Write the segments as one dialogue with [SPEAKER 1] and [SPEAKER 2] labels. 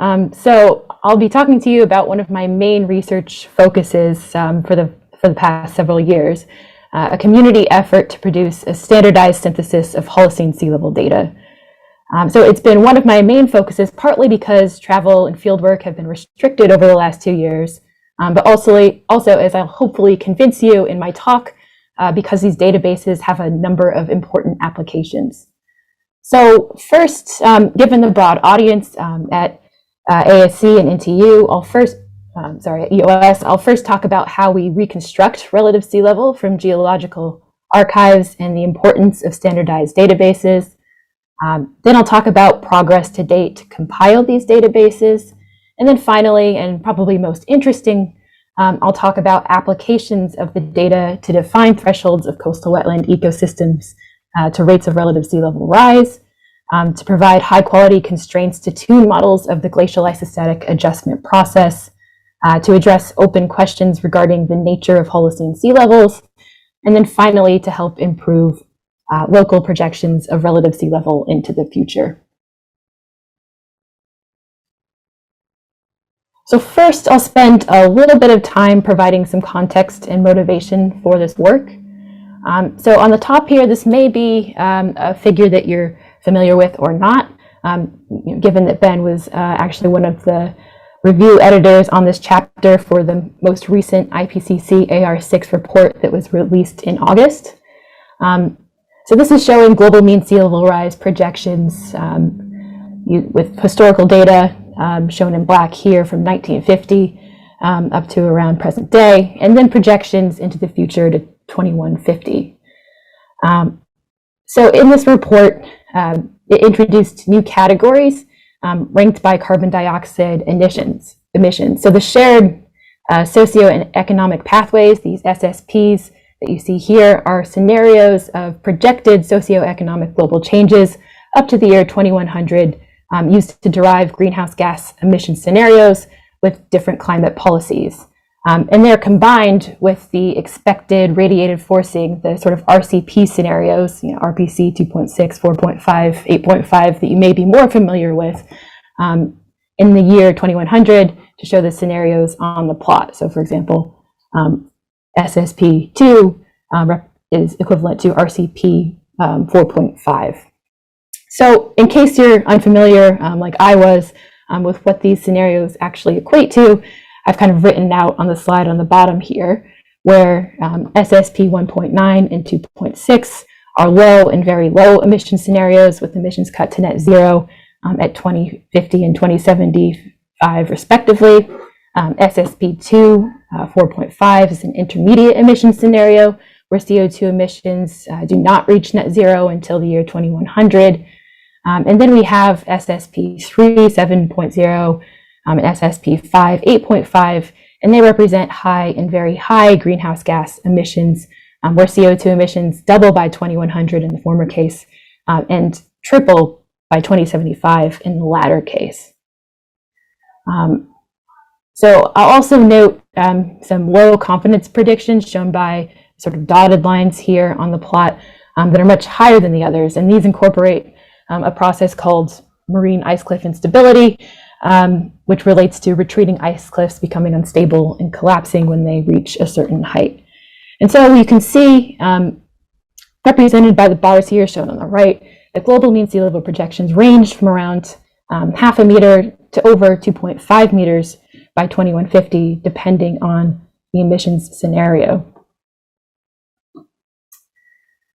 [SPEAKER 1] So I'll be talking to you about one of my main research focuses for the past several years, a community effort to produce a standardized synthesis of Holocene sea level data. So it's been one of my main focuses, partly because travel and fieldwork have been restricted over the last 2 years, but also as I'll hopefully convince you in my talk, because these databases have a number of important applications. So first, given the broad audience at ASC and NTU, at EOS, I'll first talk about how we reconstruct relative sea level from geological archives and the importance of standardized databases. Then I'll talk about progress to date to compile these databases. And then finally, and probably most interesting, I'll talk about applications of the data to define thresholds of coastal wetland ecosystems to rates of relative sea level rise, to provide high quality constraints to tune models of the glacial isostatic adjustment process, to address open questions regarding the nature of Holocene sea levels, and then finally to help improve local projections of relative sea level into the future. So first, I'll spend a little bit of time providing some context and motivation for this work. So on the top here, this may be a figure that you're familiar with or not, given that Ben was actually one of the review editors on this chapter for the most recent IPCC AR6 report that was released in August. So this is showing global mean sea level rise projections with historical data shown in black here from 1950 up to around present day, and then projections into the future to 2150. So in this report, it introduced new categories ranked by carbon dioxide emissions. So the shared socioeconomic pathways, these SSPs that you see here, are scenarios of projected socioeconomic global changes up to the year 2100, used to derive greenhouse gas emission scenarios with different climate policies. And they're combined with the expected radiated forcing, the sort of RCP scenarios, RPC 2.6, 4.5, 8.5, that you may be more familiar with in the year 2100 to show the scenarios on the plot. So for example, SSP2 is equivalent to RCP 4.5. So in case you're unfamiliar, like I was, with what these scenarios actually equate to, I've kind of written out on the slide on the bottom here, where SSP 1.9 and 2.6 are low and very low emission scenarios with emissions cut to net zero at 2050 and 2075 respectively. SSP 4.5 is an intermediate emission scenario where CO2 emissions do not reach net zero until the year 2100. And then we have SSP 3, 7.0, and SSP 5, 8.5, and they represent high and very high greenhouse gas emissions, where CO2 emissions double by 2100 in the former case, and triple by 2075 in the latter case. So I'll also note some low confidence predictions shown by sort of dotted lines here on the plot that are much higher than the others, and these incorporate a process called marine ice cliff instability, which relates to retreating ice cliffs becoming unstable and collapsing when they reach a certain height. And so you can see, represented by the bars here shown on the right, that global mean sea level projections range from around half a meter to over 2.5 meters by 2150, depending on the emissions scenario.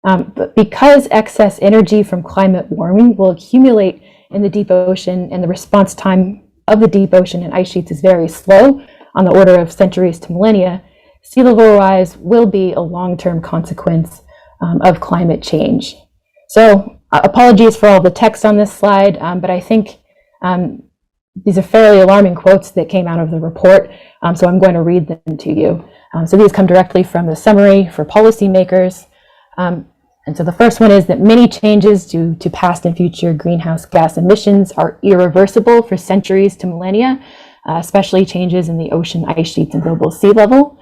[SPEAKER 1] But because excess energy from climate warming will accumulate in the deep ocean and the response time of the deep ocean and ice sheets is very slow, on the order of centuries to millennia, sea level rise will be a long-term consequence of climate change. So apologies for all the text on this slide, but I think these are fairly alarming quotes that came out of the report, so I'm going to read them to you. So these come directly from the summary for policymakers. And so the first one is that many changes due to past and future greenhouse gas emissions are irreversible for centuries to millennia, especially changes in the ocean ice sheets and global sea level.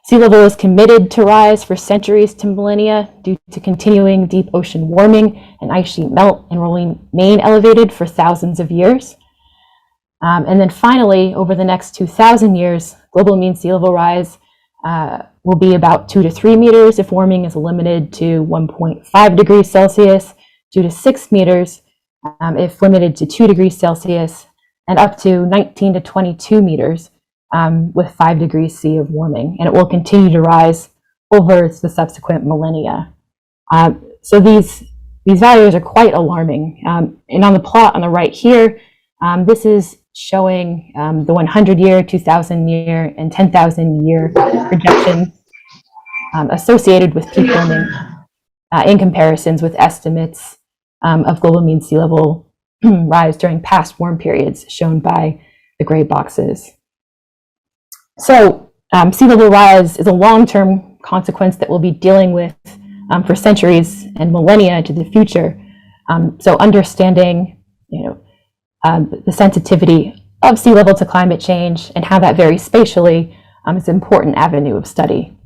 [SPEAKER 1] Sea level is committed to rise for centuries to millennia due to continuing deep ocean warming and ice sheet melt, and will remain elevated for thousands of years. And then finally, over the next 2,000 years, global mean sea level rise will be about 2 to 3 meters if warming is limited to 1.5 degrees Celsius, 2 to 6 meters if limited to 2 degrees Celsius, and up to 19 to 22 meters with 5 degrees C of warming. And it will continue to rise over the subsequent millennia. So these values are quite alarming. And on the plot on the right here, this is showing the 100-year, 2,000-year, and 10,000-year projections associated with peak warming in comparisons with estimates of global mean sea level rise during past warm periods, shown by the gray boxes. So sea level rise is a long-term consequence that we'll be dealing with for centuries and millennia into the future. So understanding, the sensitivity of sea level to climate change and how that varies spatially is an important avenue of study.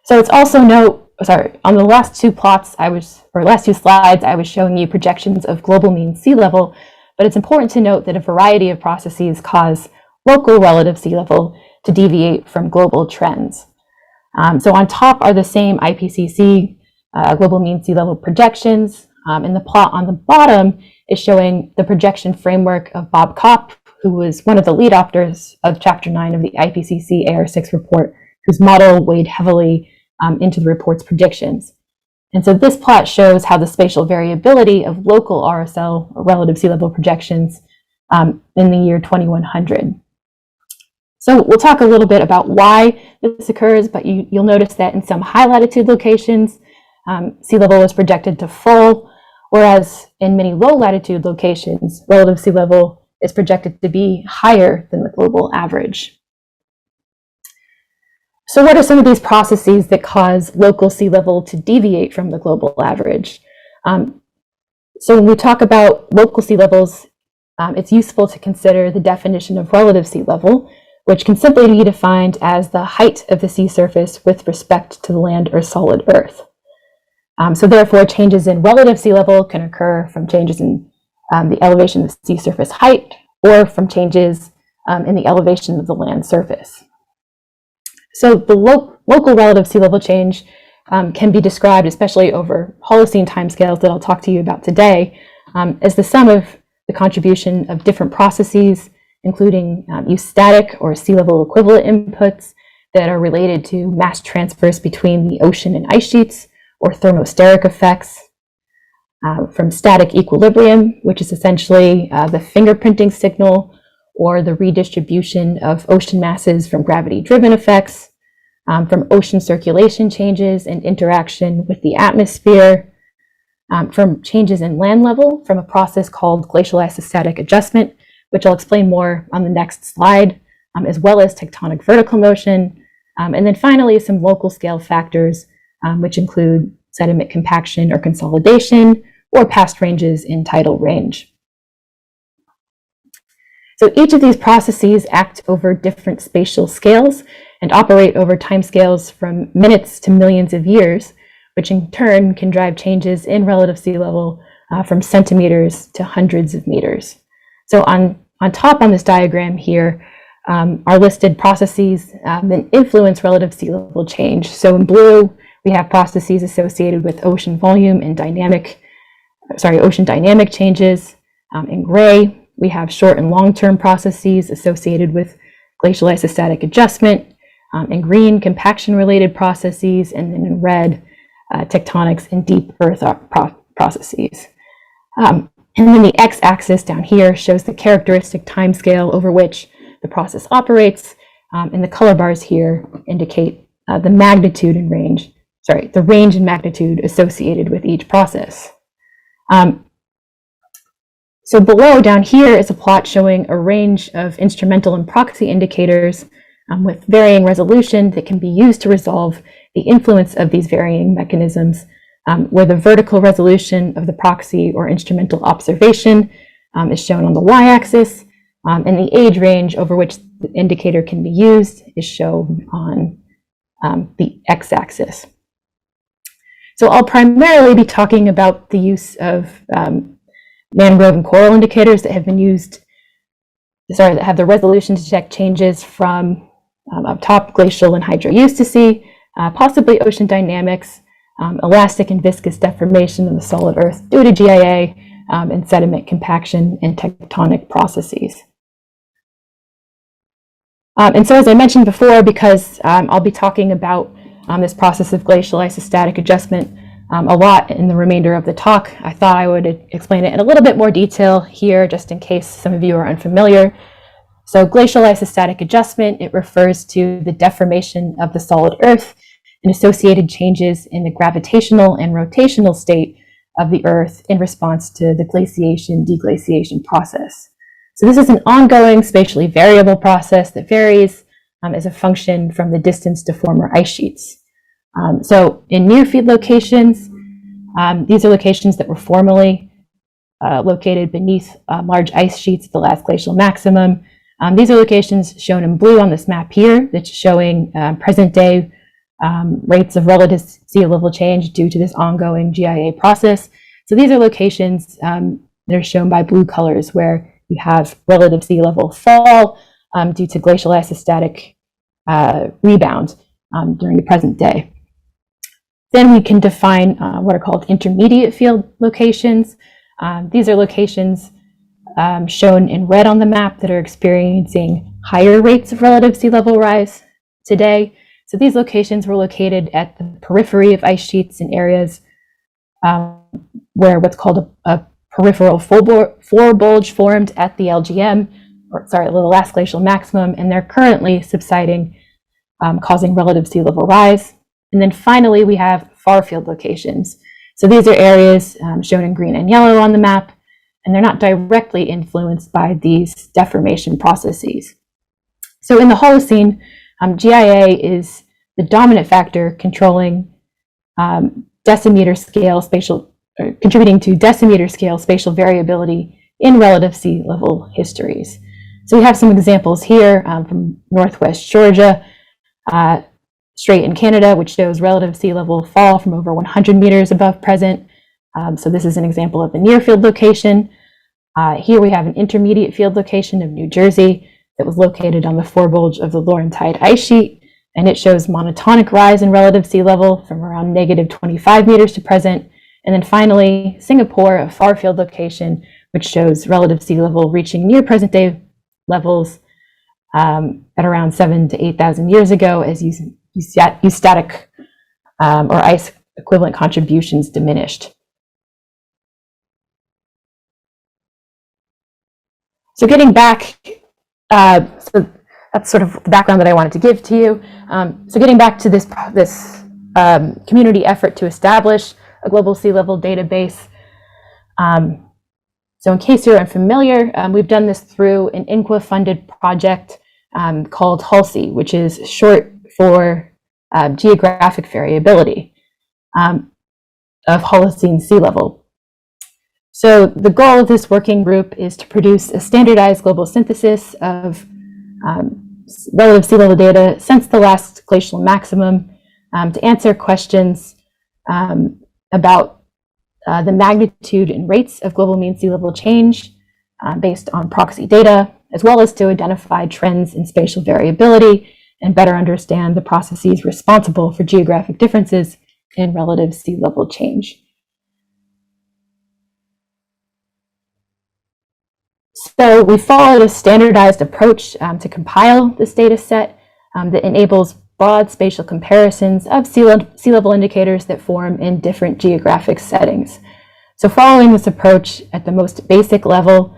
[SPEAKER 1] So it's also on the last two slides, I was showing you projections of global mean sea level, but it's important to note that a variety of processes cause local relative sea level to deviate from global trends. So on top are the same IPCC global mean sea level projections, and the plot on the bottom is showing the projection framework of Bob Kopp, who was one of the lead authors of Chapter 9 of the IPCC AR6 report, whose model weighed heavily into the report's predictions. And so this plot shows how the spatial variability of local RSL, or relative sea level projections, in the year 2100. So we'll talk a little bit about why this occurs, but you'll notice that in some high latitude locations, sea level is projected to fall, whereas in many low latitude locations, relative sea level is projected to be higher than the global average. So what are some of these processes that cause local sea level to deviate from the global average? So when we talk about local sea levels, it's useful to consider the definition of relative sea level, which can simply be defined as the height of the sea surface with respect to the land or solid earth. So therefore, changes in relative sea level can occur from changes in the elevation of the sea surface height, or from changes in the elevation of the land surface. So the local relative sea level change can be described, especially over Holocene timescales that I'll talk to you about today, as the sum of the contribution of different processes, including eustatic or sea level equivalent inputs that are related to mass transfers between the ocean and ice sheets, or thermosteric effects, from static equilibrium, which is essentially the fingerprinting signal or the redistribution of ocean masses from gravity-driven effects, from ocean circulation changes and interaction with the atmosphere, from changes in land level from a process called glacial isostatic adjustment, which I'll explain more on the next slide, as well as tectonic vertical motion, and then finally some local scale factors, which include sediment compaction or consolidation, or past ranges in tidal range. So each of these processes act over different spatial scales and operate over timescales from minutes to millions of years, which in turn can drive changes in relative sea level from centimeters to hundreds of meters. So on top on this diagram here are listed processes that influence relative sea level change. So in blue, we have processes associated with ocean volume and ocean dynamic changes. In gray, we have short and long-term processes associated with glacial isostatic adjustment. In green, compaction-related processes, and then in red, tectonics and deep earth processes. And then the x-axis down here shows the characteristic timescale over which the process operates, and the color bars here indicate the magnitude and range, the range and magnitude associated with each process. So below down here is a plot showing a range of instrumental and proxy indicators with varying resolution that can be used to resolve the influence of these varying mechanisms, where the vertical resolution of the proxy or instrumental observation is shown on the y-axis, and the age range over which the indicator can be used is shown on the x-axis. So I'll primarily be talking about the use of mangrove and coral indicators that have been used, that have the resolution to detect changes from up top glacial and hydroeusticity, possibly ocean dynamics, elastic and viscous deformation of the solid earth due to GIA, and sediment compaction and tectonic processes. And so, as I mentioned before, because I'll be talking about this process of glacial isostatic adjustment a lot in the remainder of the talk, I thought I would explain it in a little bit more detail here, just in case some of you are unfamiliar. So glacial isostatic adjustment, it refers to the deformation of the solid earth and associated changes in the gravitational and rotational state of the earth in response to the glaciation-deglaciation process. So this is an ongoing, spatially variable process that varies as a function from the distance to former ice sheets. So in near-field locations, these are locations that were formerly located beneath large ice sheets at the last glacial maximum. These are locations shown in blue on this map here that's showing present-day rates of relative sea level change due to this ongoing GIA process. So these are locations that are shown by blue colors where you have relative sea level fall due to glacial isostatic rebound during the present day. Then we can define what are called intermediate field locations. These are locations shown in red on the map that are experiencing higher rates of relative sea level rise today. So these locations were located at the periphery of ice sheets in areas where what's called a peripheral floor bulge formed at the LGM, the last glacial maximum, and they're currently subsiding, causing relative sea level rise. And then finally, we have far field locations. So these are areas shown in green and yellow on the map, and they're not directly influenced by these deformation processes. So in the Holocene, GIA is the dominant factor controlling decimeter scale spatial, contributing to decimeter scale spatial variability in relative sea level histories. So we have some examples here from Northwest Georgia, Strait in Canada, which shows relative sea level fall from over 100 meters above present. So this is an example of the near field location. Here we have an intermediate field location of New Jersey that was located on the forebulge of the Laurentide ice sheet, and it shows monotonic rise in relative sea level from around negative 25 meters to present. And then finally, Singapore, a far field location, which shows relative sea level reaching near present day levels at around 7,000 to 8,000 years ago as eustatic or ice equivalent contributions diminished. So getting back, so that's sort of the background that I wanted to give to you. So getting back to this community effort to establish a global sea level database. So in case you're unfamiliar, we've done this through an INQUA-funded project called HALSEA, which is short for geographic variability of Holocene sea level. So the goal of this working group is to produce a standardized global synthesis of relative sea level data since the last glacial maximum to answer questions about the magnitude and rates of global mean sea level change based on proxy data, as well as to identify trends in spatial variability and better understand the processes responsible for geographic differences in relative sea level change. So we followed a standardized approach to compile this data set that enables broad spatial comparisons of sea level indicators that form in different geographic settings. So following this approach at the most basic level,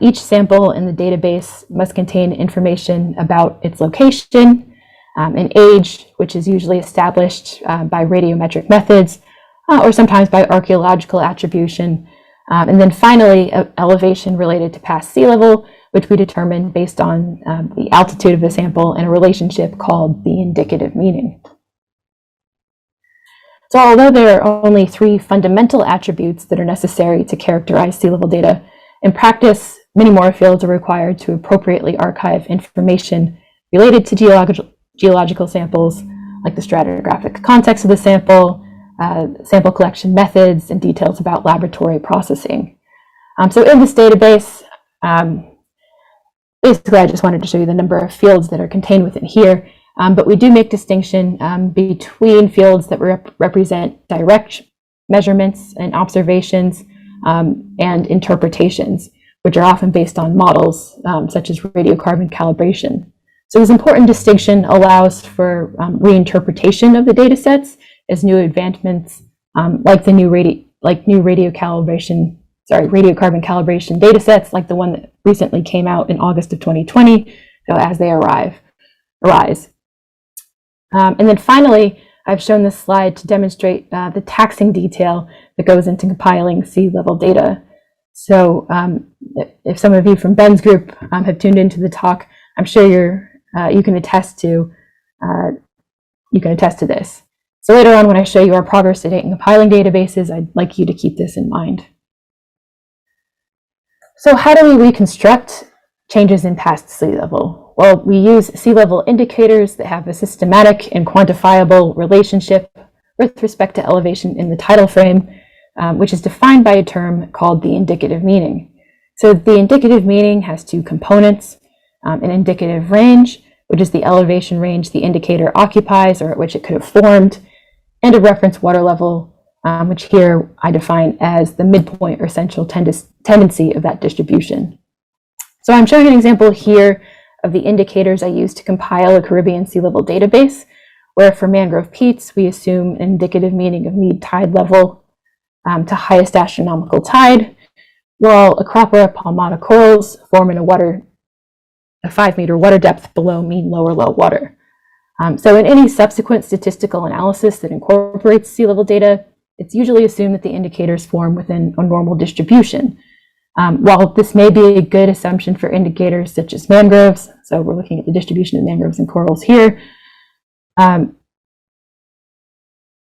[SPEAKER 1] each sample in the database must contain information about its location and age, which is usually established by radiometric methods or sometimes by archaeological attribution. And then finally, elevation related to past sea level, which we determine based on the altitude of the sample and a relationship called the indicative meaning. So although there are only 3 fundamental attributes that are necessary to characterize sea level data, in practice, many more fields are required to appropriately archive information related to geological samples, like the stratigraphic context of the sample, sample collection methods, and details about laboratory processing. So in this database, basically I just wanted to show you the number of fields that are contained within here, but we do make distinction between fields that represent direct measurements and observations and interpretations, which are often based on models such as radiocarbon calibration. So this important distinction allows for reinterpretation of the data sets as new advancements like the new radiocarbon calibration data sets, like the one that recently came out in August of 2020, so as they arise. And then finally, I've shown this slide to demonstrate the taxing detail that goes into compiling sea level data. So if some of you from Ben's group have tuned into the talk, I'm sure you can attest to this. So later on, when I show you our progress to date in compiling databases, I'd like you to keep this in mind. So how do we reconstruct changes in past sea level? Well, we use sea level indicators that have a systematic and quantifiable relationship with respect to elevation in the tidal frame, which is defined by a term called the indicative meaning. So the indicative meaning has two components, an indicative range, which is the elevation range the indicator occupies or at which it could have formed, and a reference water level, which here I define as the midpoint or central tendency of that distribution. So I'm showing an example here of the indicators I use to compile a Caribbean sea level database, where for mangrove peats, we assume an indicative meaning of mean tide level to highest astronomical tide, while Acropora palmata corals form in a 5-meter water depth below mean lower low water. So in any subsequent statistical analysis that incorporates sea level data, it's usually assumed that the indicators form within a normal distribution. While this may be a good assumption for indicators such as mangroves, so we're looking at the distribution of mangroves and corals here.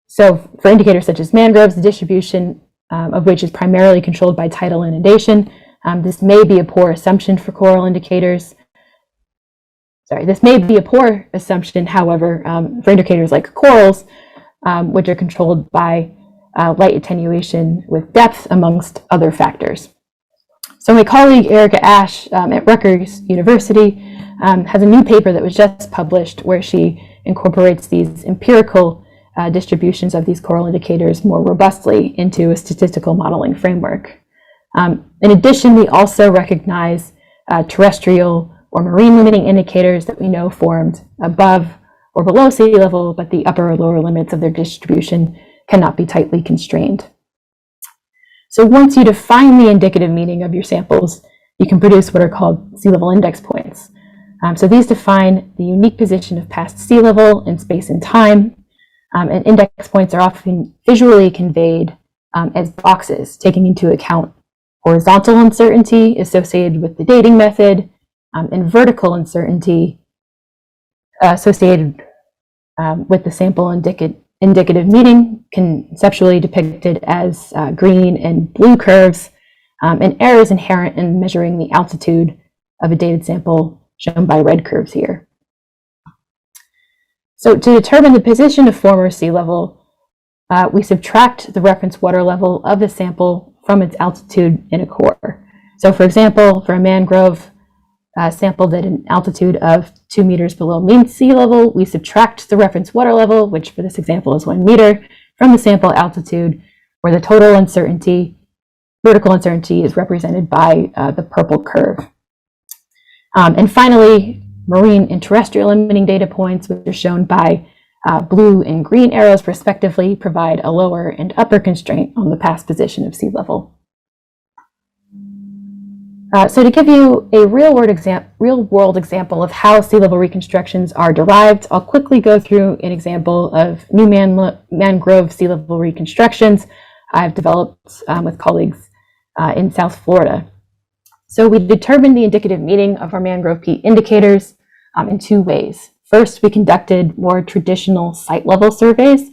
[SPEAKER 1] So for indicators such as mangroves, the distribution of which is primarily controlled by tidal inundation, this may be a poor assumption for coral indicators. This may be a poor assumption, however, for indicators like corals, which are controlled by light attenuation with depth, amongst other factors. So my colleague Erica Ash at Rutgers University has a new paper that was just published where she incorporates these empirical distributions of these coral indicators more robustly into a statistical modeling framework. In addition, we also recognize terrestrial or marine limiting indicators that we know formed above or below sea level, but the upper or lower limits of their distribution cannot be tightly constrained. So once you define the indicative meaning of your samples, you can produce what are called sea level index points. So these define the unique position of past sea level in space and time, and index points are often visually conveyed as boxes, taking into account horizontal uncertainty associated with the dating method, and vertical uncertainty associated with the sample indicative meaning, conceptually depicted as green and blue curves, and errors inherent in measuring the altitude of a dated sample, shown by red curves here. So to determine the position of former sea level, we subtract the reference water level of the sample from its altitude in a core. So for example, for a mangrove sampled at an altitude of 2 meters below mean sea level, we subtract the reference water level, which for this example is 1 meter, from the sample altitude, where the total uncertainty, vertical uncertainty, is represented by the purple curve. And finally, marine and terrestrial limiting data points, which are shown by blue and green arrows respectively, provide a lower and upper constraint on the past position of sea level. So to give you a real-world example of how sea level reconstructions are derived, I'll quickly go through an example of new mangrove sea level reconstructions I've developed with colleagues in South Florida. So we determined the indicative meaning of our mangrove peat indicators in 2 ways. First, we conducted more traditional site-level surveys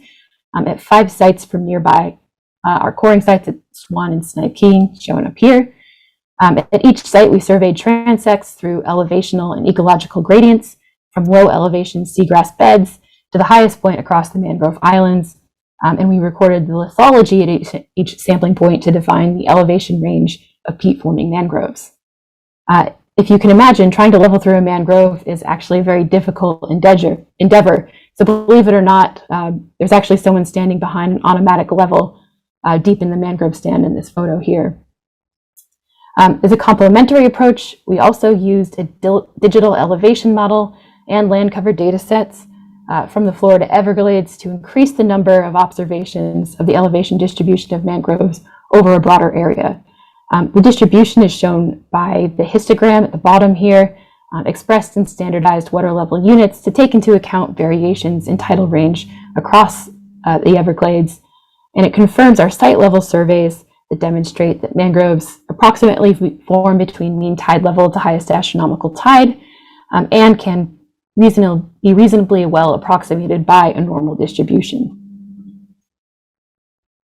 [SPEAKER 1] at 5 sites from nearby our coring sites at Swan and Snipe Key, shown up here. At each site, we surveyed transects through elevational and ecological gradients from low elevation seagrass beds to the highest point across the mangrove islands. And we recorded the lithology at each sampling point to define the elevation range of peat-forming mangroves. If you can imagine, trying to level through a mangrove is actually a very difficult endeavor. So believe it or not, there's actually someone standing behind an automatic level deep in the mangrove stand in this photo here. As a complementary approach, we also used a digital elevation model and land cover data sets from the Florida Everglades to increase the number of observations of the elevation distribution of mangroves over a broader area. The distribution is shown by the histogram at the bottom here, expressed in standardized water level units to take into account variations in tidal range across the Everglades. And it confirms our site level surveys that demonstrate that mangroves approximately form between mean tide level to highest astronomical tide and can be reasonably well approximated by a normal distribution.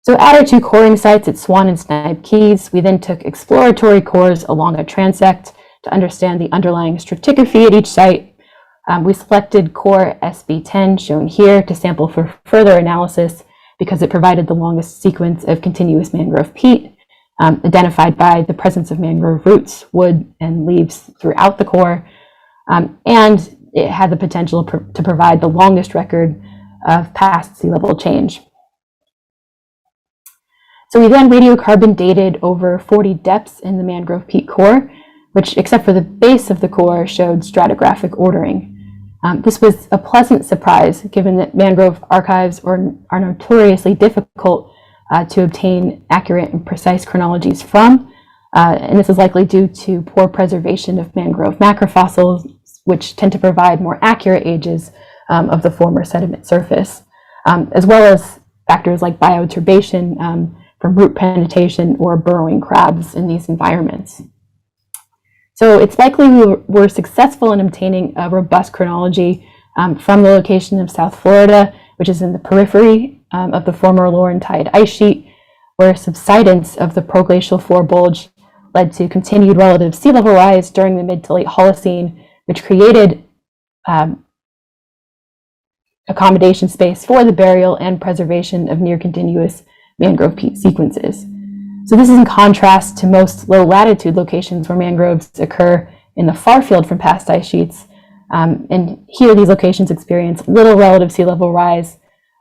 [SPEAKER 1] So at our two coring sites at Swan and Snipe Keys, we then took exploratory cores along a transect to understand the underlying stratigraphy at each site. We selected core SB10, shown here, to sample for further analysis because it provided the longest sequence of continuous mangrove peat, identified by the presence of mangrove roots, wood, and leaves throughout the core, and it had the potential to provide the longest record of past sea level change. So we then radiocarbon dated over 40 depths in the mangrove peat core, which, except for the base of the core, showed stratigraphic ordering. This was a pleasant surprise, given that mangrove archives are notoriously difficult to obtain accurate and precise chronologies from, and this is likely due to poor preservation of mangrove macrofossils, which tend to provide more accurate ages of the former sediment surface, as well as factors like bioturbation from root penetration or burrowing crabs in these environments. So it's likely we were successful in obtaining a robust chronology from the location of South Florida, which is in the periphery of the former Laurentide ice sheet, where subsidence of the proglacial floor bulge led to continued relative sea level rise during the mid to late Holocene, which created accommodation space for the burial and preservation of near continuous mangrove peat sequences. So this is in contrast to most low latitude locations where mangroves occur in the far field from past ice sheets. And here these locations experience little relative sea level rise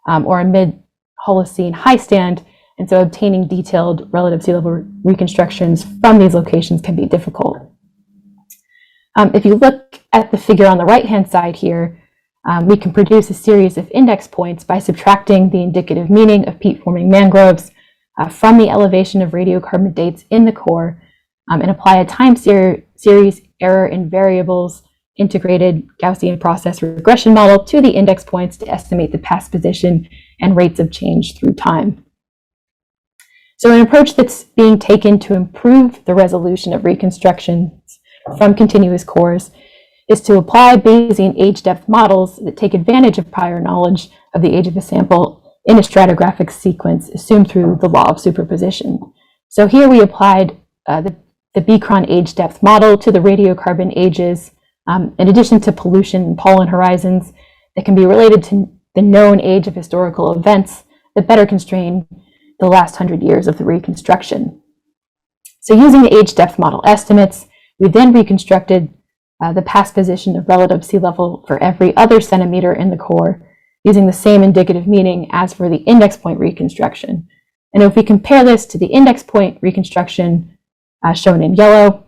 [SPEAKER 1] or a mid-Holocene high stand. And so obtaining detailed relative sea level reconstructions from these locations can be difficult. If you look at the figure on the right-hand side here, we can produce a series of index points by subtracting the indicative meaning of peat-forming mangroves from the elevation of radiocarbon dates in the core and apply a time series error in variables integrated Gaussian process regression model to the index points to estimate the past position and rates of change through time. So an approach that's being taken to improve the resolution of reconstructions from continuous cores is to apply Bayesian age depth models that take advantage of prior knowledge of the age of a sample in a stratigraphic sequence assumed through the law of superposition. So here we applied the Bicron age depth model to the radiocarbon ages, in addition to pollution and pollen horizons that can be related to the known age of historical events that better constrain the last 100 years of the reconstruction. So using the age depth model estimates, we then reconstructed the past position of relative sea level for every other centimeter in the core, using the same indicative meaning as for the index point reconstruction. And if we compare this to the index point reconstruction shown in yellow,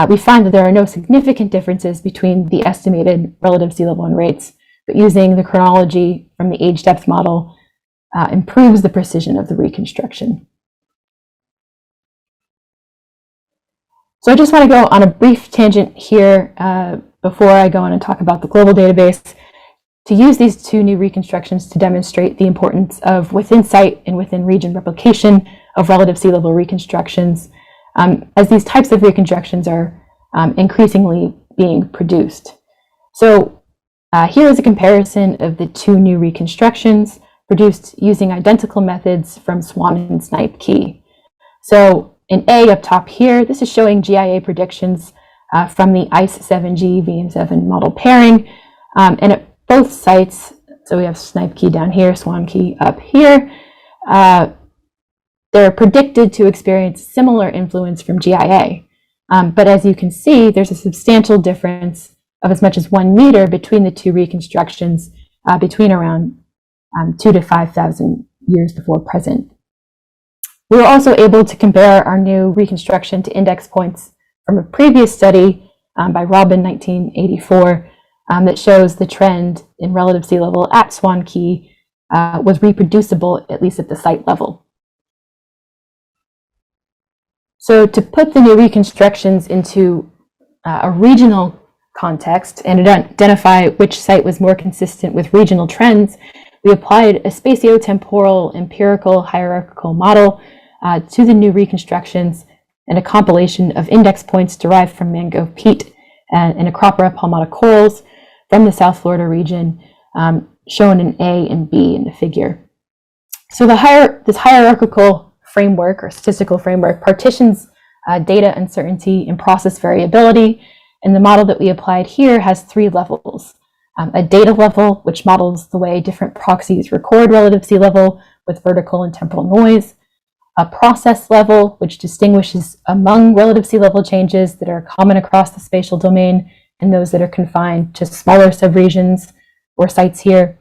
[SPEAKER 1] we find that there are no significant differences between the estimated relative sea level and rates, but using the chronology from the age depth model improves the precision of the reconstruction. So I just want to go on a brief tangent here before I go on and talk about the global database to use these two new reconstructions to demonstrate the importance of within site and within region replication of relative sea level reconstructions, as these types of reconstructions are increasingly being produced. So here is a comparison of the two new reconstructions produced using identical methods from Swan and Snipe Key. So in A up top here, this is showing GIA predictions from the ICE7G VM7 model pairing. And at both sites, so we have Snipe Key down here, Swan Key up here, they're predicted to experience similar influence from GIA. But as you can see, there's a substantial difference of as much as 1 meter between the two reconstructions, between around 2,000 to 5,000 years before present. We were also able to compare our new reconstruction to index points from a previous study by Robin 1984 that shows the trend in relative sea level at Swan Key was reproducible, at least at the site level. So to put the new reconstructions into a regional context and identify which site was more consistent with regional trends, we applied a spatiotemporal empirical hierarchical model to the new reconstructions and a compilation of index points derived from mangrove peat and Acropora palmata corals from the South Florida region, shown in A and B in the figure. So this hierarchical framework or statistical framework partitions data uncertainty and process variability, and the model that we applied here has 3 levels. A data level, which models the way different proxies record relative sea level with vertical and temporal noise. A process level, which distinguishes among relative sea level changes that are common across the spatial domain and those that are confined to smaller subregions or sites here.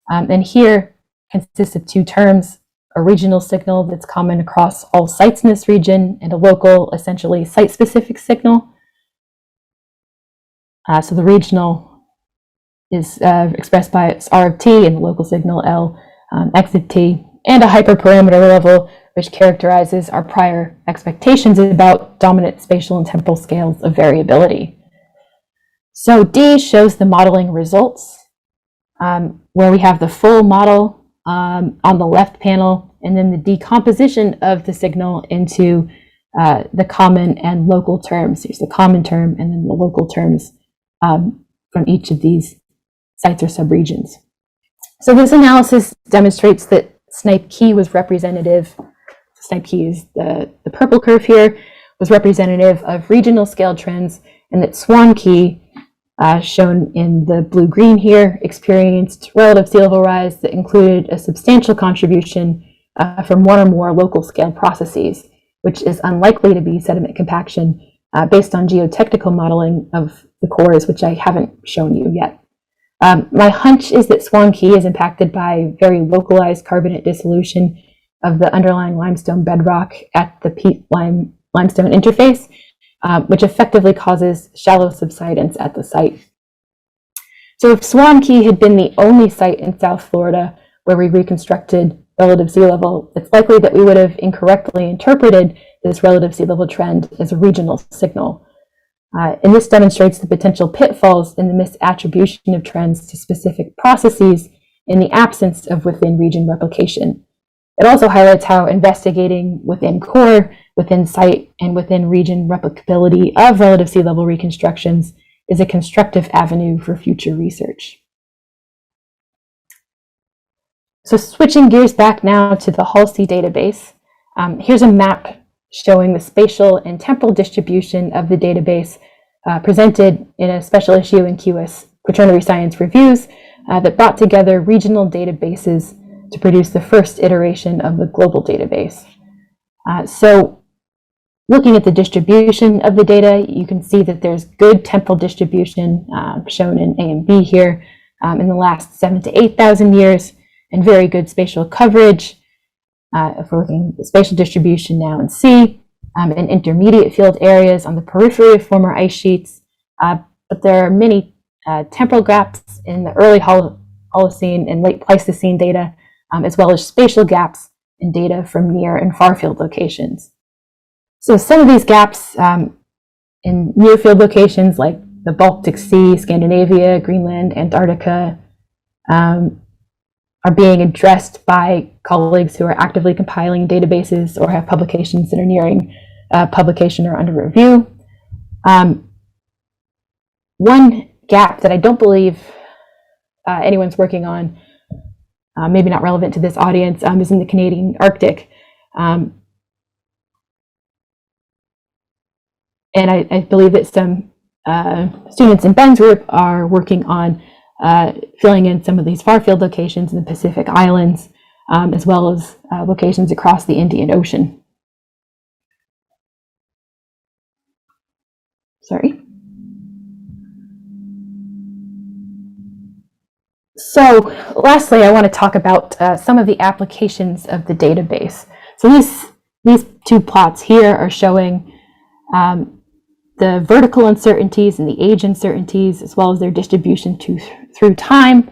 [SPEAKER 1] And here consists of 2 terms, a regional signal that's common across all sites in this region, and a local, essentially site-specific signal. So the regional is expressed by its R of t and the local signal L x of t, and a hyperparameter level, which characterizes our prior expectations about dominant spatial and temporal scales of variability. So D shows the modeling results, where we have the full model on the left panel, and then the decomposition of the signal into the common and local terms. Here's the common term and then the local terms from each of these sites or subregions. So this analysis demonstrates that Snipe Key was representative. Snipe Key is the purple curve here, was representative of regional scale trends, and that Swan Key, shown in the blue-green here, experienced relative sea level rise that included a substantial contribution from 1 or more local scale processes, which is unlikely to be sediment compaction based on geotechnical modeling of the cores, which I haven't shown you yet. My hunch is that Swan Key is impacted by very localized carbonate dissolution of the underlying limestone bedrock at the peat limestone interface, which effectively causes shallow subsidence at the site. So if Swan Key had been the only site in South Florida where we reconstructed relative sea level, it's likely that we would have incorrectly interpreted this relative sea level trend as a regional signal. And this demonstrates the potential pitfalls in the misattribution of trends to specific processes in the absence of within-region replication. It also highlights how investigating within core, within site, and within region replicability of relative sea level reconstructions is a constructive avenue for future research. So switching gears back now to the Halsey database, here's a map showing the spatial and temporal distribution of the database presented in a special issue in QS Quaternary Science Reviews that brought together regional databases to produce the first iteration of the global database. So looking at the distribution of the data, you can see that there's good temporal distribution shown in A and B here in the last 7,000 to 8,000 years, and very good spatial coverage. If we're looking at the spatial distribution now in C, and intermediate field areas on the periphery of former ice sheets, but there are many temporal gaps in the early Holocene and late Pleistocene data, as well as spatial gaps in data from near and far field locations. So some of these gaps in near field locations like the Baltic Sea, Scandinavia, Greenland, Antarctica, are being addressed by colleagues who are actively compiling databases or have publications that are nearing publication or under review. One gap that I don't believe anyone's working on, maybe not relevant to this audience, is in the Canadian Arctic. And I believe that some students in Ben's group are working on filling in some of these far field locations in the Pacific Islands. as well as locations across the Indian Ocean. Sorry. So lastly, I want to talk about some of the applications of the database. So these two plots here are showing the vertical uncertainties and the age uncertainties, as well as their distribution through time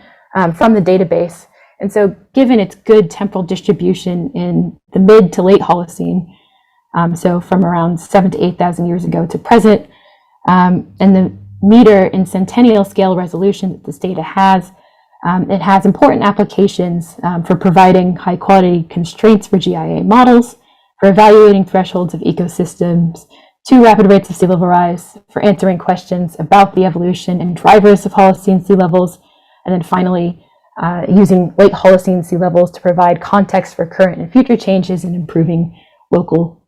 [SPEAKER 1] from the database. And so given its good temporal distribution in the mid to late Holocene, so from around 7,000 to 8,000 years ago to present, and the meter and centennial scale resolution that this data has, it has important applications for providing high quality constraints for GIA models, for evaluating thresholds of ecosystems, to rapid rates of sea level rise, for answering questions about the evolution and drivers of Holocene sea levels, and then finally using late Holocene sea levels to provide context for current and future changes and improving local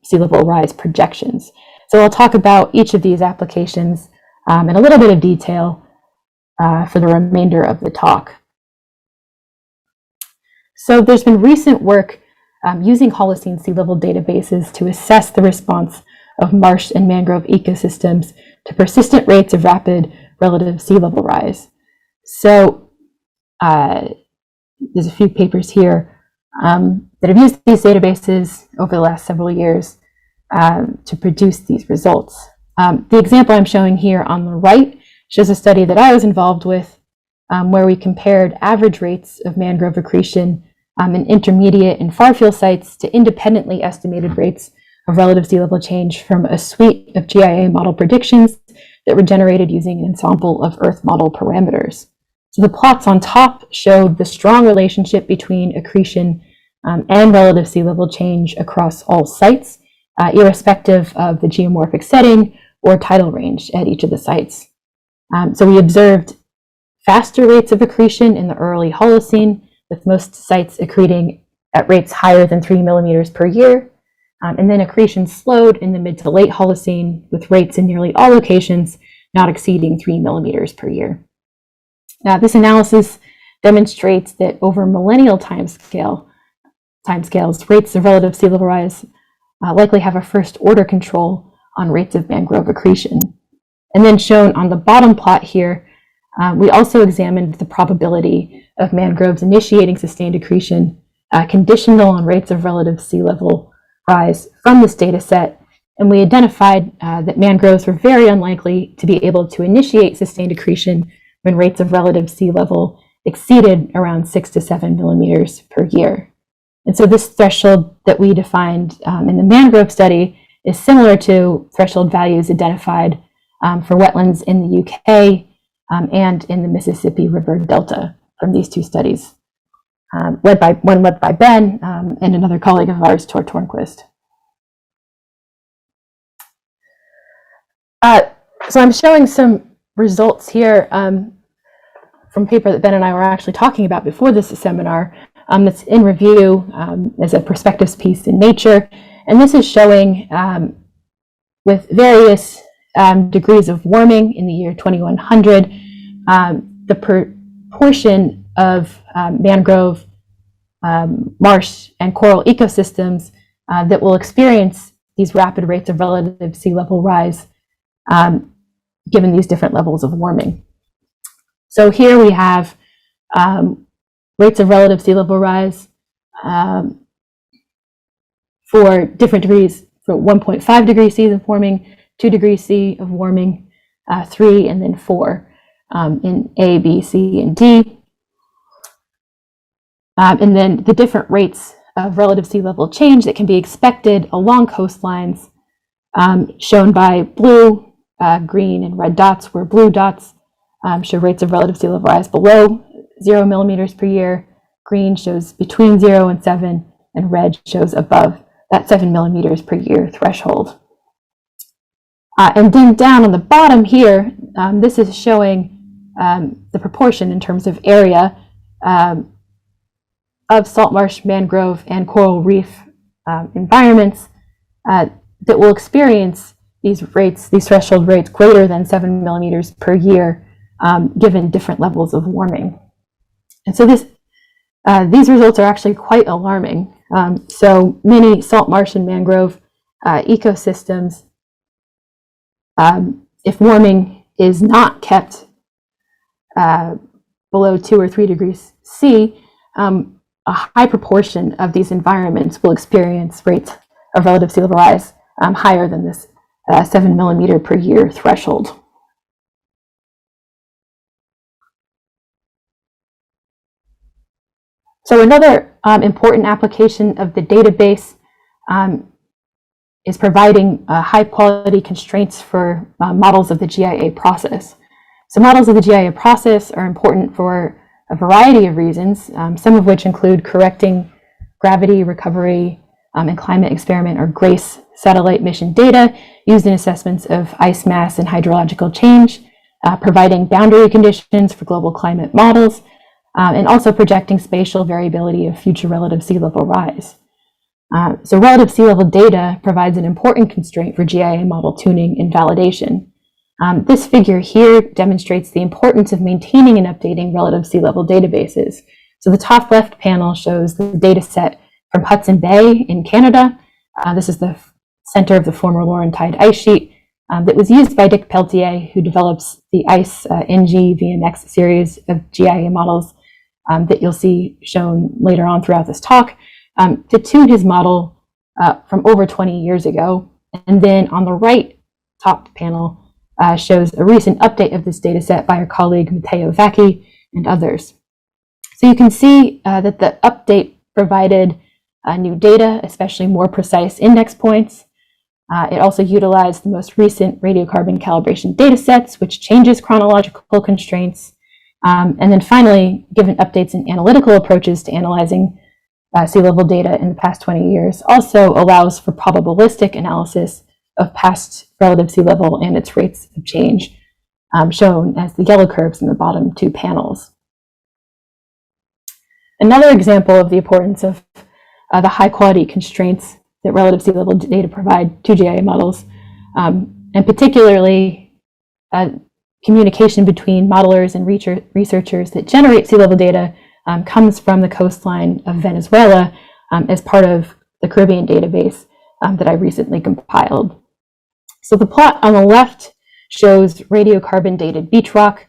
[SPEAKER 1] sea level rise projections. So I'll talk about each of these applications in a little bit of detail for the remainder of the talk. So there's been recent work using Holocene sea level databases to assess the response of marsh and mangrove ecosystems to persistent rates of rapid relative sea level rise. So there's a few papers here that have used these databases over the last several years to produce these results. The example I'm showing here on the right shows a study that I was involved with where we compared average rates of mangrove accretion in intermediate and far-field sites to independently estimated rates of relative sea level change from a suite of GIA model predictions that were generated using an ensemble of Earth model parameters. So the plots on top showed the strong relationship between accretion and relative sea level change across all sites, irrespective of the geomorphic setting or tidal range at each of the sites. So we observed faster rates of accretion in the early Holocene, with most sites accreting at rates higher than 3 millimeters per year. And then accretion slowed in the mid to late Holocene, with rates in nearly all locations not exceeding 3 millimeters per year. Now, this analysis demonstrates that over millennial timescales, rates of relative sea level rise likely have a first order control on rates of mangrove accretion. And then shown on the bottom plot here, we also examined the probability of mangroves initiating sustained accretion conditional on rates of relative sea level rise from this data set. And we identified that mangroves were very unlikely to be able to initiate sustained accretion when rates of relative sea level exceeded around 6 to 7 millimeters per year. And so this threshold that we defined in the mangrove study is similar to threshold values identified for wetlands in the UK and in the Mississippi River Delta from these two studies, one led by Ben and another colleague of ours, Tor Tornquist. So I'm showing some results here from a paper that Ben and I were actually talking about before this seminar that's in review as a perspectives piece in Nature. And this is showing with various degrees of warming in the year 2100, the proportion of mangrove, marsh, and coral ecosystems that will experience these rapid rates of relative sea level rise given these different levels of warming. So here we have rates of relative sea level rise for different degrees, for 1.5 degrees C of warming, 2 degrees C of warming, 3, and then 4 in A, B, C, and D. And then the different rates of relative sea level change that can be expected along coastlines, shown by blue, green, and red dots, where blue dots show rates of relative sea level rise below 0 millimeters per year, green shows between 0 and 7, and red shows above that 7 millimeters per year threshold. And then down on the bottom here, this is showing the proportion in terms of area of salt marsh, mangrove, and coral reef environments that will experience these rates, these threshold rates greater than 7 millimeters per year, given different levels of warming. And so this These results are actually quite alarming. So many salt marsh and mangrove ecosystems, if warming is not kept below 2 or 3 degrees C, a high proportion of these environments will experience rates of relative sea level rise higher than this 7 millimeter per year threshold. So another important application of the database is providing high quality constraints for models of the GIA process. So models of the GIA process are important for a variety of reasons, some of which include correcting gravity, recovery, and climate experiment or GRACE satellite mission data used in assessments of ice mass and hydrological change, providing boundary conditions for global climate models, and also projecting spatial variability of future relative sea level rise. So relative sea level data provides an important constraint for GIA model tuning and validation. This figure here demonstrates the importance of maintaining and updating relative sea level databases. So the top left panel shows the data set from Hudson Bay in Canada. This is the center of the former Laurentide ice sheet that was used by Dick Peltier, who develops the ICE NG VMX series of GIA models that you'll see shown later on throughout this talk, to tune his model from over 20 years ago. And then on the right top panel shows a recent update of this data set by our colleague Matteo Vacchi and others. So you can see that the update provided new data, especially more precise index points. It also utilized the most recent radiocarbon calibration data sets, which changes chronological constraints. And then finally, given updates in analytical approaches to analyzing sea level data in the past 20 years, also allows for probabilistic analysis of past relative sea level and its rates of change, shown as the yellow curves in the bottom two panels. Another example of the importance of the high quality constraints that relative sea level data provide to GIA models, and particularly communication between modelers and researchers that generate sea level data, comes from the coastline of Venezuela as part of the Caribbean database that I recently compiled. So the plot on the left shows radiocarbon dated beach rock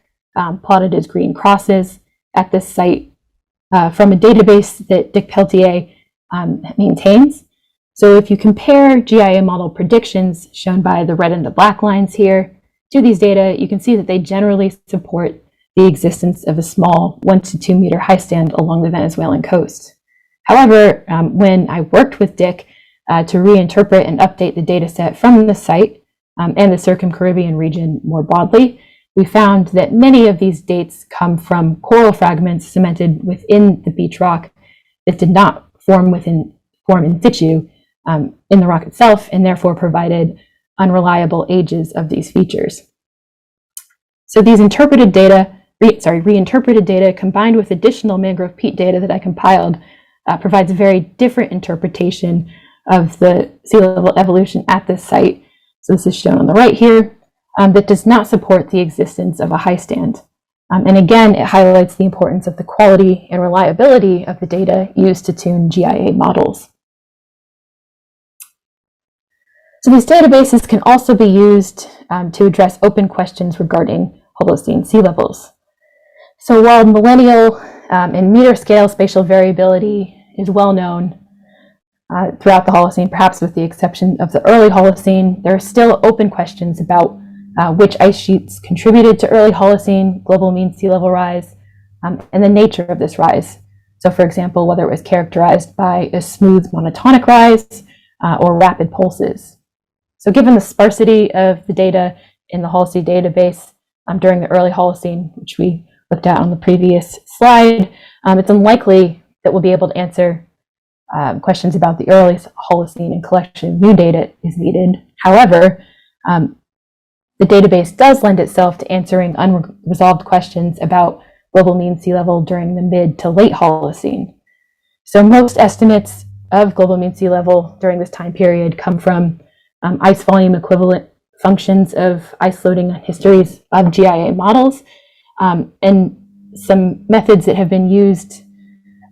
[SPEAKER 1] plotted as green crosses at this site from a database that Dick Peltier maintains. So if you compare GIA model predictions shown by the red and the black lines here to these data, you can see that they generally support the existence of a small 1 to 2 meter high stand along the Venezuelan coast. However, when I worked with Dick to reinterpret and update the data set from the site and the Circum-Caribbean region more broadly, we found that many of these dates come from coral fragments cemented within the beach rock that did not form in situ in the rock itself, and therefore provided unreliable ages of these features. So these reinterpreted data combined with additional mangrove peat data that I compiled provides a very different interpretation of the sea level evolution at this site. So this is shown on the right here, that does not support the existence of a high stand. And again, it highlights the importance of the quality and reliability of the data used to tune GIA models. So these databases can also be used to address open questions regarding Holocene sea levels. So while millennial and meter scale spatial variability is well known throughout the Holocene, perhaps with the exception of the early Holocene, there are still open questions about which ice sheets contributed to early Holocene global mean sea level rise, and the nature of this rise. So for example, whether it was characterized by a smooth monotonic rise or rapid pulses. So given the sparsity of the data in the Holocene database during the early Holocene, which we looked at on the previous slide, it's unlikely that we'll be able to answer questions about the early Holocene, and collection of new data is needed. However, the database does lend itself to answering unresolved questions about global mean sea level during the mid to late Holocene. So most estimates of global mean sea level during this time period come from ice volume equivalent functions of ice loading histories of GIA models, and some methods that have been used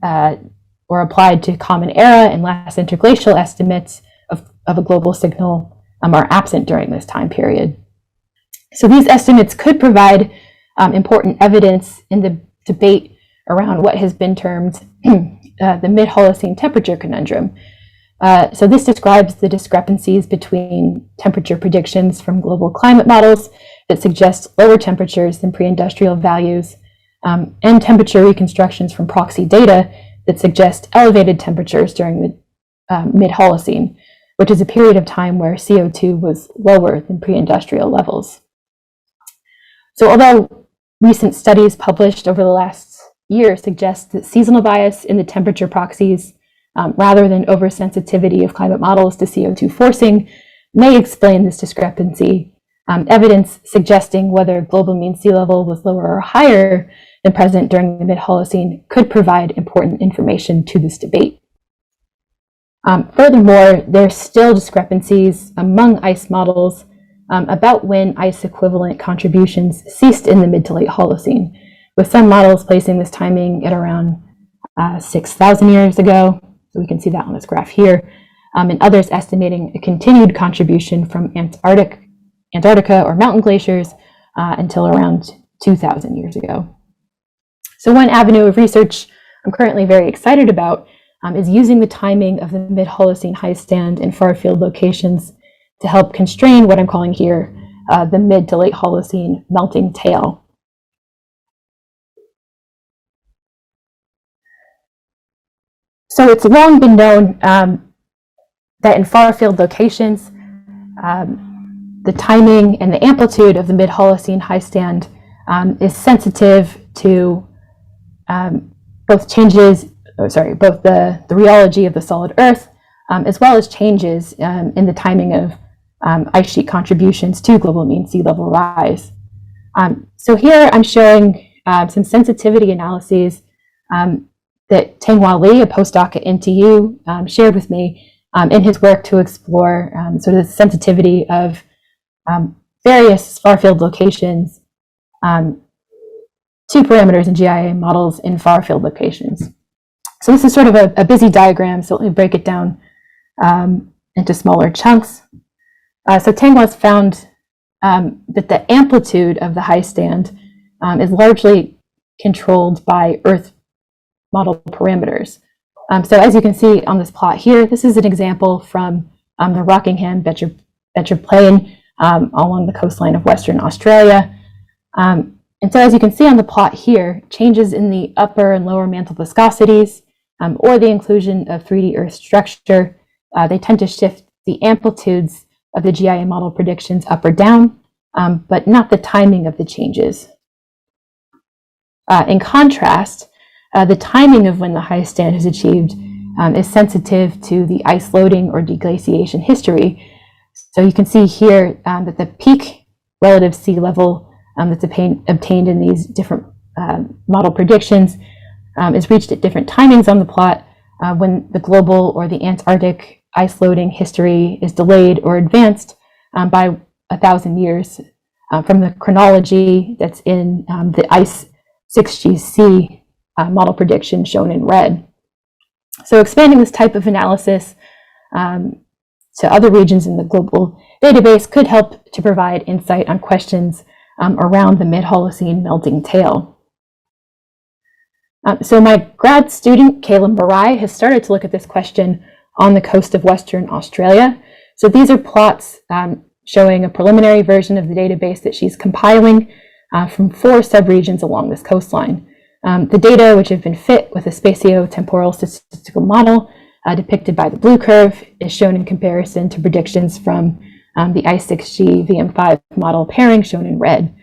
[SPEAKER 1] or applied to common era and last interglacial estimates of a global signal are absent during this time period. So these estimates could provide important evidence in the debate around what has been termed the mid-Holocene temperature conundrum. So this describes the discrepancies between temperature predictions from global climate models that suggest lower temperatures than pre-industrial values, and temperature reconstructions from proxy data that suggest elevated temperatures during the mid-Holocene, which is a period of time where CO2 was lower than pre-industrial levels. So although recent studies published over the last year suggest that seasonal bias in the temperature proxies, rather than oversensitivity of climate models to CO2 forcing, may explain this discrepancy, evidence suggesting whether global mean sea level was lower or higher than present during the mid-Holocene could provide important information to this debate. Furthermore, there are still discrepancies among ice models about when ice equivalent contributions ceased in the mid to late Holocene, with some models placing this timing at around 6,000 years ago. So we can see that on this graph here, and others estimating a continued contribution from Antarctica or mountain glaciers until around 2,000 years ago. So one avenue of research I'm currently very excited about is using the timing of the mid-Holocene high stand and far field locations to help constrain what I'm calling here the mid to late Holocene melting tail. So it's long been known that in far field locations, the timing and the amplitude of the mid-Holocene high stand is sensitive to both the rheology of the solid Earth, as well as changes in the timing of ice sheet contributions to global mean sea level rise. So here I'm showing some sensitivity analyses that Teng-Hua Lee, a postdoc at NTU, shared with me in his work to explore sort of the sensitivity of various far-field locations to parameters in GIA models in far-field locations. So this is sort of a busy diagram, so let me break it down into smaller chunks. So Teng-Hua's found that the amplitude of the high stand is largely controlled by Earth model parameters. So as you can see on this plot here, this is an example from the Rockingham Becher Plain along the coastline of Western Australia. And so as you can see on the plot here, changes in the upper and lower mantle viscosities or the inclusion of 3D Earth structure, they tend to shift the amplitudes of the GIA model predictions up or down, but not the timing of the changes. In contrast, the timing of when the high stand is achieved is sensitive to the ice loading or deglaciation history. So you can see here that the peak relative sea level that's obtained in these different model predictions is reached at different timings on the plot when the global or the Antarctic ice loading history is delayed or advanced by 1,000 years from the chronology that's in the ICE 6GC model prediction shown in red. So expanding this type of analysis to other regions in the global database could help to provide insight on questions around the mid-Holocene melting tail. So my grad student, Kayla Marai, has started to look at this question on the coast of Western Australia. So these are plots showing a preliminary version of the database that she's compiling from 4 subregions along this coastline. The data, which have been fit with a spatio-temporal statistical model depicted by the blue curve, is shown in comparison to predictions from the I6G VM5 model pairing shown in red.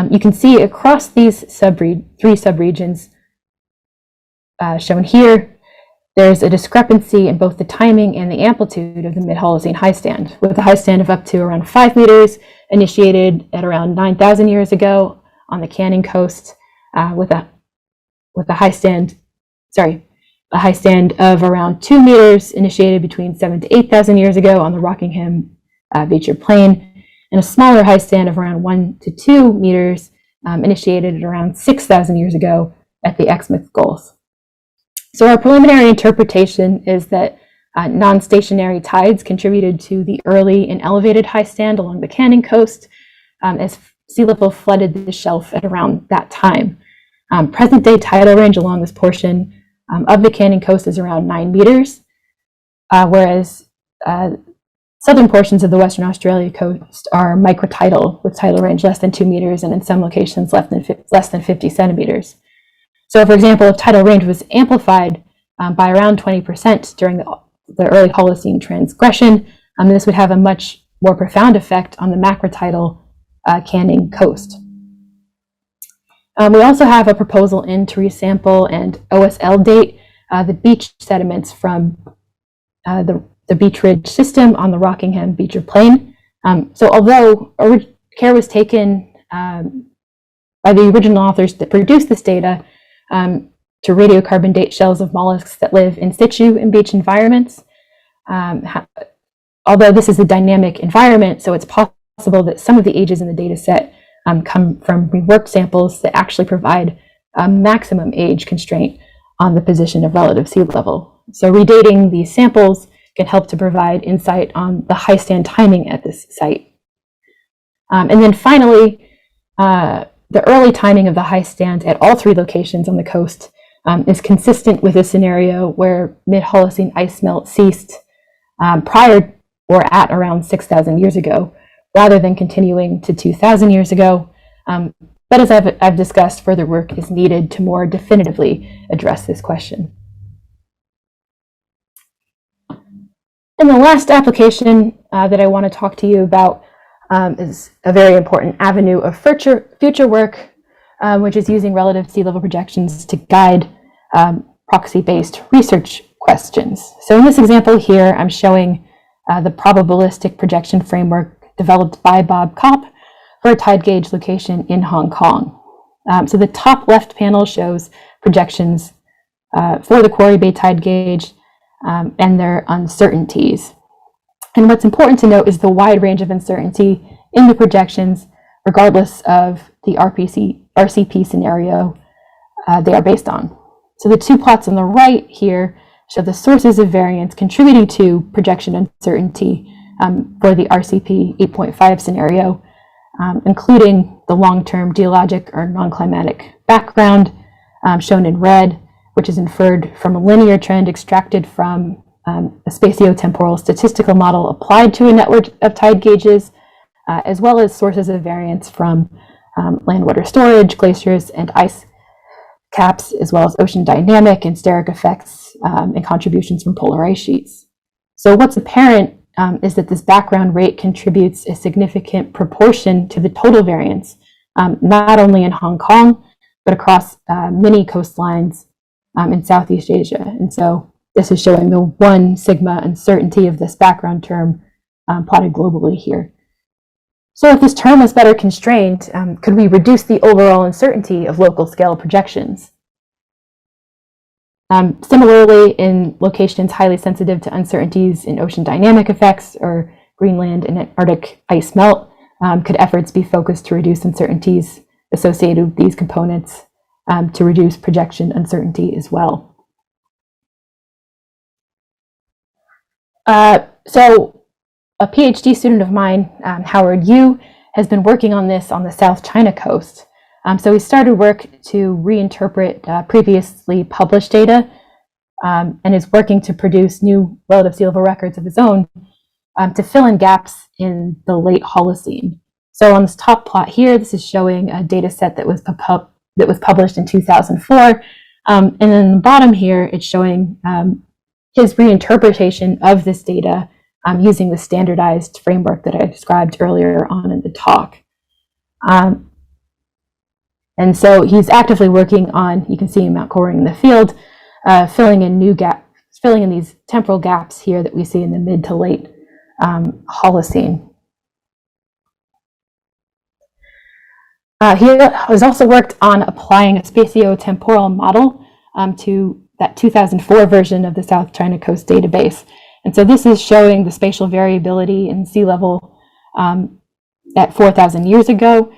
[SPEAKER 1] You can see across these 3 subregions shown here, there's a discrepancy in both the timing and the amplitude of the mid-Holocene high stand, with a high stand of up to around 5 meters initiated at around 9,000 years ago on the Canning coast, with a high stand of around 2 meters initiated between 7,000 to 8,000 years ago on the Rockingham Becher Plain, and a smaller high stand of around 1 to 2 meters initiated at around 6,000 years ago at the Exmouth Gulf. So our preliminary interpretation is that non-stationary tides contributed to the early and elevated high stand along the Canning coast as sea level flooded the shelf at around that time. Present day tidal range along this portion of the Canning coast is around 9 meters, whereas southern portions of the Western Australia coast are microtidal with tidal range less than 2 meters and in some locations less than 50 centimeters. So for example, if tidal range was amplified by around 20% during the early Holocene transgression, this would have a much more profound effect on the macrotidal Canning coast. We also have a proposal in to resample and OSL date the beach sediments from the Beech Ridge system on the Rockingham Beecher Plain. So although care was taken by the original authors that produced this data to radiocarbon date shells of mollusks that live in situ in beach environments, although this is a dynamic environment, so it's possible that some of the ages in the data set come from reworked samples that actually provide a maximum age constraint on the position of relative sea level. So redating these samples can help to provide insight on the high stand timing at this site. And then finally, the early timing of the high stand at all 3 locations on the coast is consistent with a scenario where mid-Holocene ice melt ceased prior or at around 6,000 years ago, rather than continuing to 2,000 years ago. But as I've discussed, further work is needed to more definitively address this question. And the last application that I want to talk to you about is a very important avenue of future work, which is using relative sea level projections to guide proxy-based research questions. So in this example here, I'm showing the probabilistic projection framework developed by Bob Kopp for a tide gauge location in Hong Kong. So the top left panel shows projections for the Quarry Bay tide gauge and their uncertainties. And what's important to note is the wide range of uncertainty in the projections, regardless of the RCP scenario they are based on. So the 2 plots on the right here show the sources of variance contributing to projection uncertainty for the RCP 8.5 scenario, including the long-term geologic or non-climatic background shown in red, which is inferred from a linear trend extracted from a spatiotemporal statistical model applied to a network of tide gauges, as well as sources of variance from land water storage, glaciers, and ice caps, as well as ocean dynamic and steric effects and contributions from polar ice sheets. So what's apparent is that this background rate contributes a significant proportion to the total variance, not only in Hong Kong, but across many coastlines in Southeast Asia. And so this is showing the 1 sigma uncertainty of this background term plotted globally here. So if this term was better constrained, could we reduce the overall uncertainty of local scale projections? Similarly, in locations highly sensitive to uncertainties in ocean dynamic effects or Greenland and Antarctic ice melt, could efforts be focused to reduce uncertainties associated with these components to reduce projection uncertainty as well? So a PhD student of mine, Howard Yu, has been working on this on the South China coast. So he started work to reinterpret previously published data and is working to produce new relative sea level records of his own to fill in gaps in the late Holocene. So on this top plot here, this is showing a data set that was published in 2004. And then the bottom here, it's showing his reinterpretation of this data using the standardized framework that I described earlier on in the talk. And so he's actively working on, you can see him out coring in the field, filling in these temporal gaps here that we see in the mid to late Holocene. He has also worked on applying a spatiotemporal model to that 2004 version of the South China Coast database. And so this is showing the spatial variability in sea level at 4,000 years ago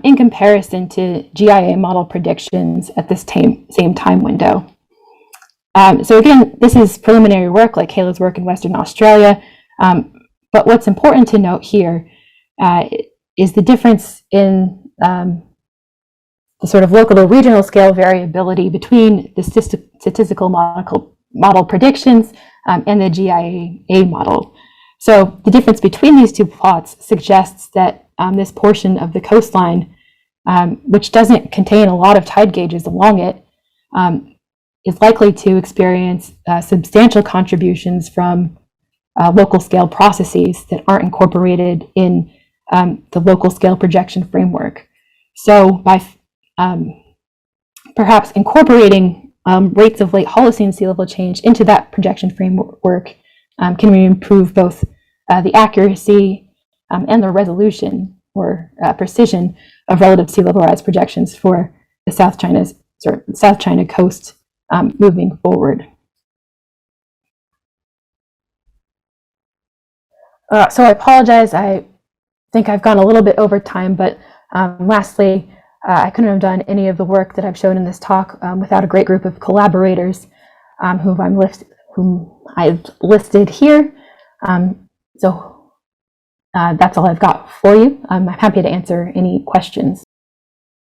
[SPEAKER 1] in comparison to GIA model predictions at this same time window. So again, this is preliminary work like Kayla's work in Western Australia. But what's important to note here is the difference in the sort of local to regional scale variability between the statistical model predictions and the GIA model. So the difference between these two plots suggests that this portion of the coastline, which doesn't contain a lot of tide gauges along it, is likely to experience substantial contributions from local scale processes that aren't incorporated in the local scale projection framework. So by perhaps incorporating rates of late Holocene sea level change into that projection framework, can we improve both the accuracy and the resolution or precision of relative sea level rise projections for the South China coast moving forward. So I apologize. I think I've gone a little bit over time, but lastly, I couldn't have done any of the work that I've shown in this talk without a great group of collaborators whom I've listed here. So that's all I've got for you. I'm happy to answer any questions.